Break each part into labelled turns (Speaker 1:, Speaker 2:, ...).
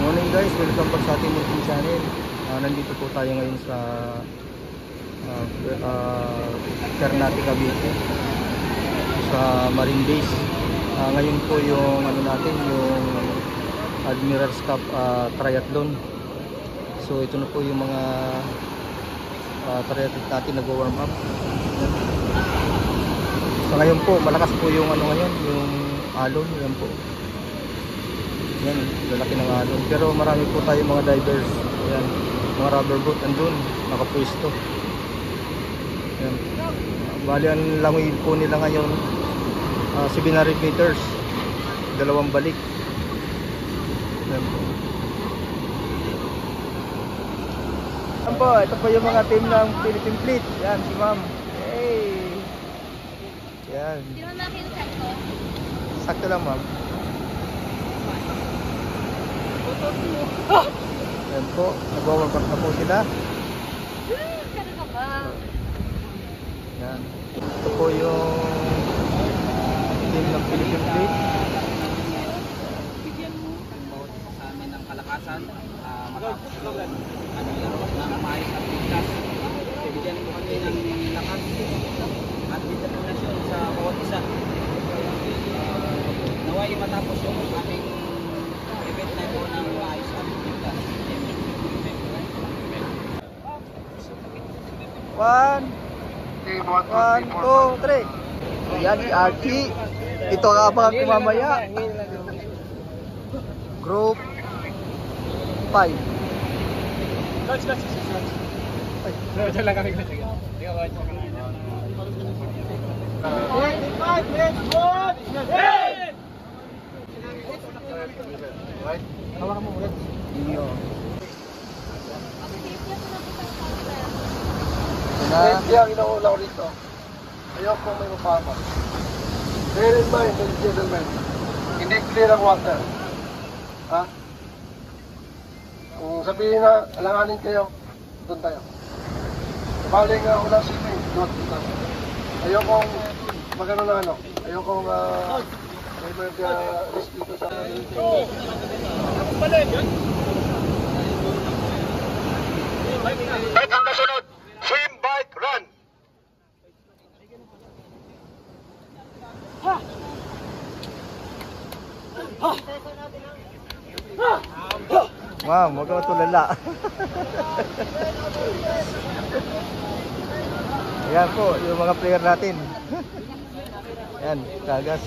Speaker 1: Morning guys, welcome back sa ating munting channel. Nandito po tayo ngayon sa Ternate, Cavite, sa Marine Base. Ngayon po yung ano natin, yung Admiral's Cup Triathlon. So ito na po yung mga triathlete natin nag-warm up. So ngayon po, malakas po yung ano ngayon, yung alon, yan po. Yan, lalaki ng alon. Pero marami po tayo mga divers. Yan, mga rubber boat andun, nakapwesto. Yan. Bali ang langoy po nila ngayon 700 meters, dalawang balik. Yan po. Yan po, ito po yung mga team ng Philippine Fleet. Yan, si ma'am. Hey! Yan.
Speaker 2: Di mo makita sakto?
Speaker 1: Sakto lang ma'am. Yan po, nag-warm up na po sila.
Speaker 2: Kano ka ba?
Speaker 1: Yan. Ito po yung team ng Philippine Fleet.
Speaker 3: Bigyan mo sa amin ng kalakasan, matapos yung ng maayos at biglas. Bigyan mo kami ng lakas at determinasyon sa bawat isa. Naway matapos yung aming event na ito ng maayos at biglas.
Speaker 1: 1, 2, 3. Yan si Archie. Ito ang abangan ko mamaya. Group 5. Hawakan mo ulit. Iyo.
Speaker 4: Hindi ang inaula ko rito. Ayoko may mapama. Bear in mind, ladies and gentlemen, hindi clear ang water. Ha? Kung sabihin na, alanganin kayo, doon tayo. Baling unang swimming, doon tayo. Ayokong magano na ano. Ayokong may risk dito sa Bike ang kasunod! Swim, bike, run!
Speaker 1: Ma'am, huwag ka matulala. Ayan po, yung mga player natin. Ayan, kagas.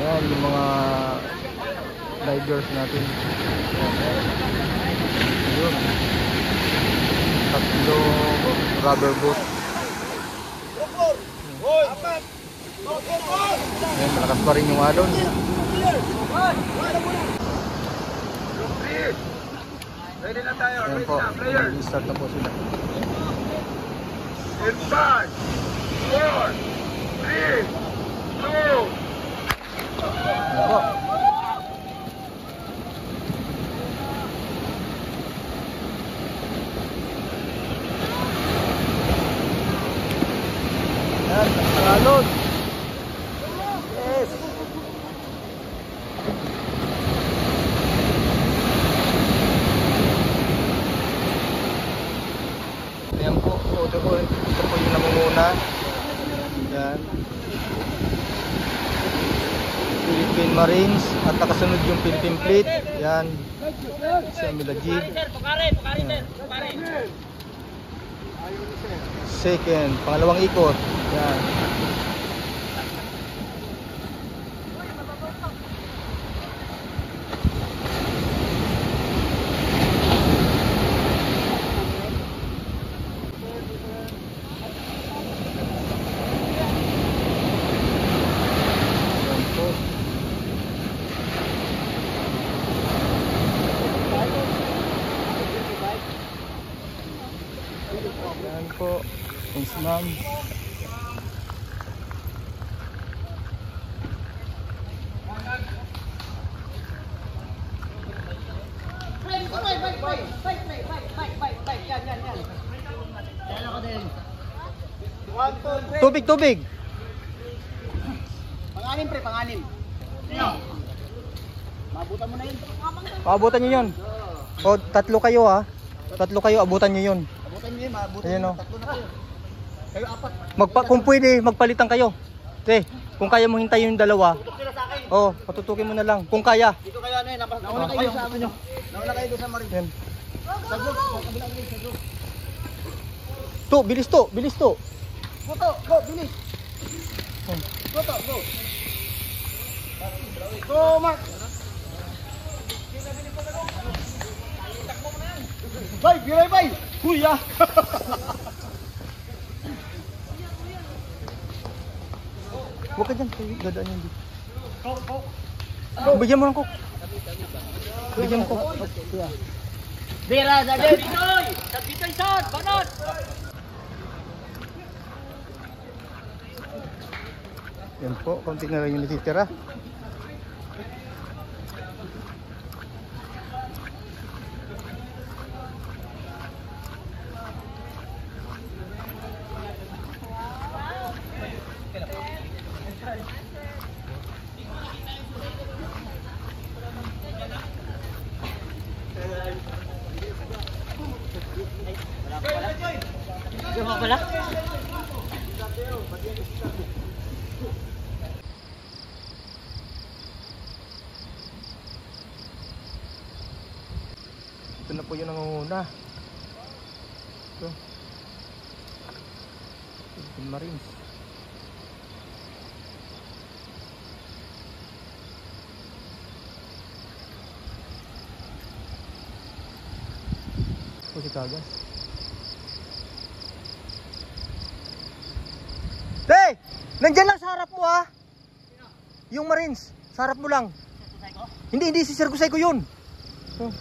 Speaker 1: Ayan, yung mga divers natin. Ayun. Tatlo rubber boat. Ayan, malakas pa rin yung alon.
Speaker 4: Ready na tayo,
Speaker 1: Ayan
Speaker 4: ready
Speaker 1: po,
Speaker 4: na, players.
Speaker 1: start na po sila.
Speaker 4: In 5, 4, 3, 2,
Speaker 1: Ayan po. Ayan, ang alon. Yes. Ayan po, ito po yung namumuna. Ayan. Philippine Marines at nakasunod yung Philippine Fleet. Ayan. Si Amilajid. Second, pangalawang ikot. Ayan. Ayan po. Ayan po. Thanks ma'am. Tubig, tubig.
Speaker 3: Pangalim pre, pangalim. Mabutan mo na yun.
Speaker 1: Abutan nyo yun. O, tatlo kayo ha. Tatlo kayo, abutan nyo yun.
Speaker 3: Mabutan mo yun, mabutan
Speaker 1: Ayan
Speaker 3: mo.
Speaker 1: o.
Speaker 3: Tatlo na kayo. Kayo apat.
Speaker 1: Kung pwede, magpalitan kayo. Te, kung kaya mo hintayin yung dalawa.
Speaker 3: Tutok sila sa akin.
Speaker 1: Oh, patutukin mo na lang. Kung kaya.
Speaker 3: Dito kaya ano yun, nauna kayo sa amin nyo. Nauna kayo doon sa Marin.
Speaker 1: Yan.
Speaker 3: Sa group, sa kabilang ulit, sa group.
Speaker 1: To, bilis to, bilis to.
Speaker 3: Go to, go, bilis. Go to, go. Go, Mark. Bay, bilay bay. Kuya.
Speaker 1: Huwag ka dyan, dadaan yan dito.
Speaker 3: Go, go.
Speaker 1: Bigyan mo ng coke. Bigyan mo coke. Yeah.
Speaker 3: Bira, David. Binoy. Dito isod, banot.
Speaker 1: Yan po, konti na lang yung natitira.
Speaker 3: Yung mga pala?
Speaker 1: Ito na po yung nangunguna. Ito. Philippine Marines. Ito si Kagas. Hey! Nandyan lang sa harap mo ha! Yung Marines. Sa harap mo lang. Hindi si Sir Gusay ko yun. Oh.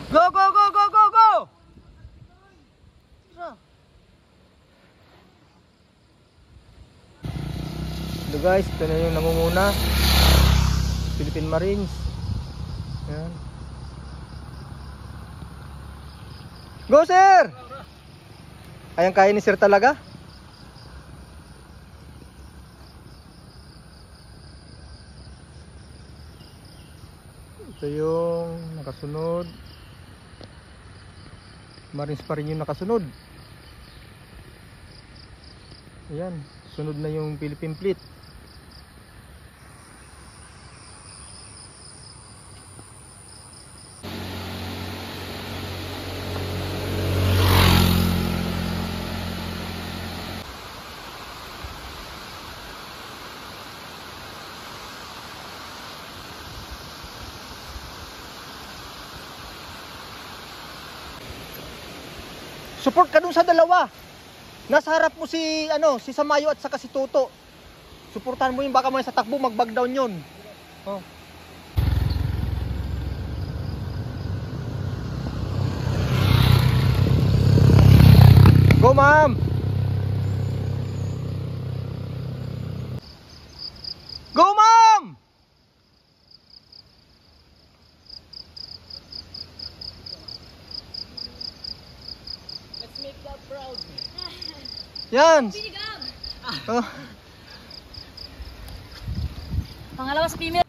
Speaker 1: Go, go, go, go, go, go! Ito guys, ito na yung nangunguna. Philippine Marines. Yan. Go, sir! Ayang kaya ni sir talaga? Ito yung nakasunod. Marines pa rin yung nakasunod. Ayan, sunod na yung Philippine Fleet. Support ka dun sa dalawa. Nasa harap mo si si Samayo at saka si Toto. Suportahan mo yung baka mo sa takbo mag-back down yun. Oh. Go, ma'am. Go, ma'am.
Speaker 3: Let's make that proud.
Speaker 1: Yan.
Speaker 2: Pinigam!
Speaker 1: Oh.
Speaker 2: Pangalawa sa female.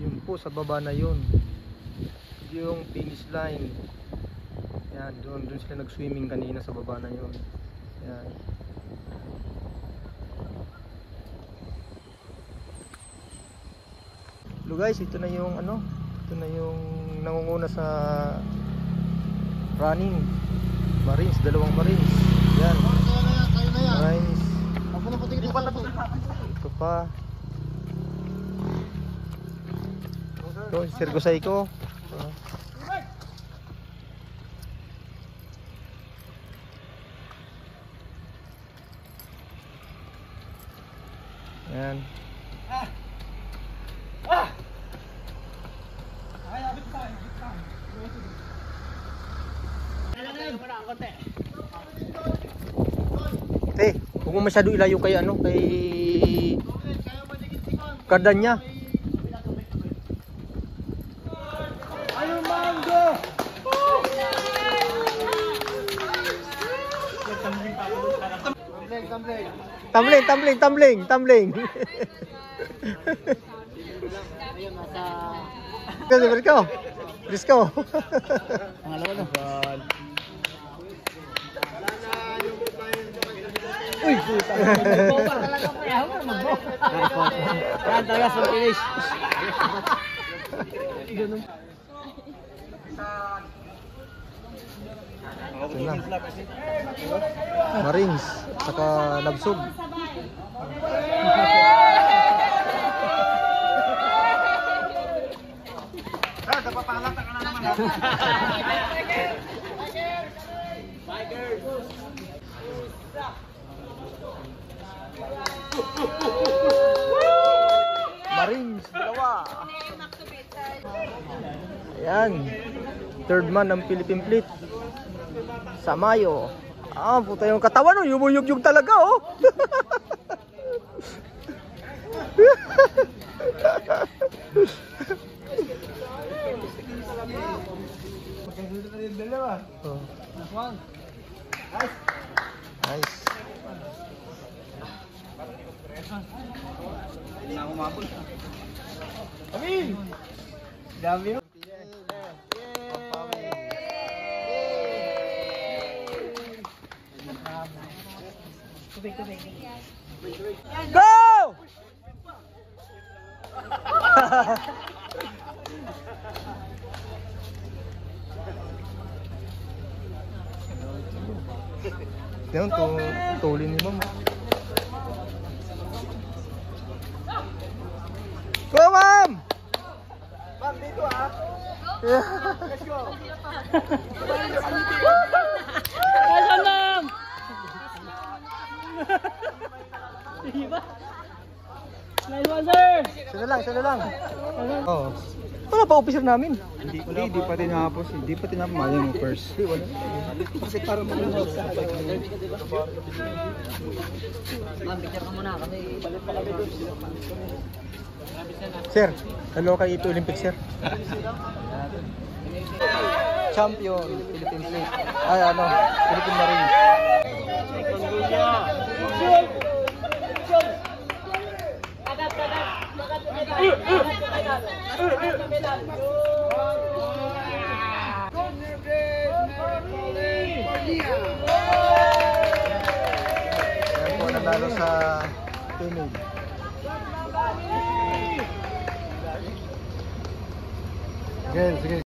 Speaker 1: Yun po sa baba na yun. Yung finish line. Yan, doon sila nag-swimming kanina sa baba na yun. Yan. So guys, ito na yung ito na yung nangunguna sa running. Marines, dalawang Marines. Yan. Marines. Ito pa. Ito, Sir Gusayko. Yan. Huwag mo masyado ilayo kay ano, kay kardan niya. Tumbling. Let's go.
Speaker 3: Pangalawa na.
Speaker 1: Uy,
Speaker 3: Yan talaga sa finish.
Speaker 1: Ito na. Marines, saka Labsog.
Speaker 3: Napapalata ka na naman.
Speaker 1: Marines, dalawa. Ayan. Third man ng Philippine Fleet. Samayo. Puta yung katawan, oh. Yumuyug-yug talaga, oh. Oh. Nice.
Speaker 3: Hindi na umabot.
Speaker 1: Amin. Dami. Go! Yan, tulin ni Ma'am. Go, Ma'am! Ma'am, dito ah. Let's go.
Speaker 2: Kasanam! Nice one, sir!
Speaker 1: Sana lang. Oh. Wala pa officer namin.
Speaker 3: Hindi pa tinapos. Hindi pa tinapos. Mali mo first.
Speaker 1: Kasi para mag-usap sa
Speaker 2: Ma'am, picture ka muna kami. Balik pa kami doon.
Speaker 1: Sir, hello kay Ito Olympic, sir. Champion, Philippine Fleet. Ay, ano, Philippine Marines. Yan po, nanalo sa Pinig. Sige.